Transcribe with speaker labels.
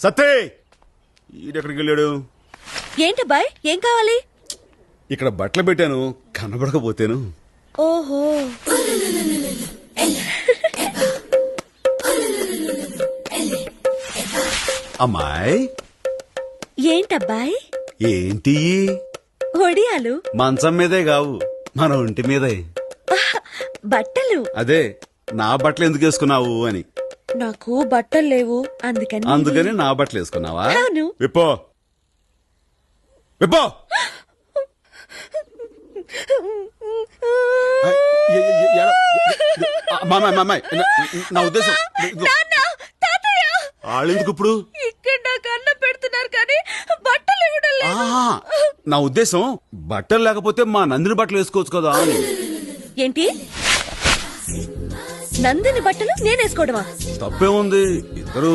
Speaker 1: సత్తే ఈడెక్కడికి వెళ్ళాడు?
Speaker 2: ఏంటబ్బాయ్, ఏం కావాలి?
Speaker 1: ఇక్కడ బట్టలు పెట్టాను, కనబడకపోతేను.
Speaker 2: ఓహో,
Speaker 1: అమ్మాయి
Speaker 2: ఏంటబ్బాయ్?
Speaker 1: ఏంటి?
Speaker 2: ఒడియాలు.
Speaker 1: మంచం మీదే కావు, మన ఒంటి మీదే.
Speaker 2: బట్టలు.
Speaker 1: అదే, నా బట్టలు ఎందుకు వేసుకున్నావు అని.
Speaker 2: నాకు బట్టలు లేవు,
Speaker 1: అందుకని నా బట్టలు వేసుకున్నావా?
Speaker 2: అవును.
Speaker 1: విప్పో విప్పో. మామాయ్, నా ఉద్దేశం వాళ్ళెందుకు ఇప్పుడు
Speaker 2: ఇక్కడ నాకు అన్నం పెడుతున్నారు కానీ బట్టలు ఇవ్వడం లేదు.
Speaker 1: నా ఉద్దేశం బట్టలు లేకపోతే మా నందిని బట్టలు వేసుకోవచ్చు కదా అని.
Speaker 2: ఏంటి, నందిని బట్టలు నేనేసుకోవడమా?
Speaker 1: తప్పే ఉంది, ఇద్దరు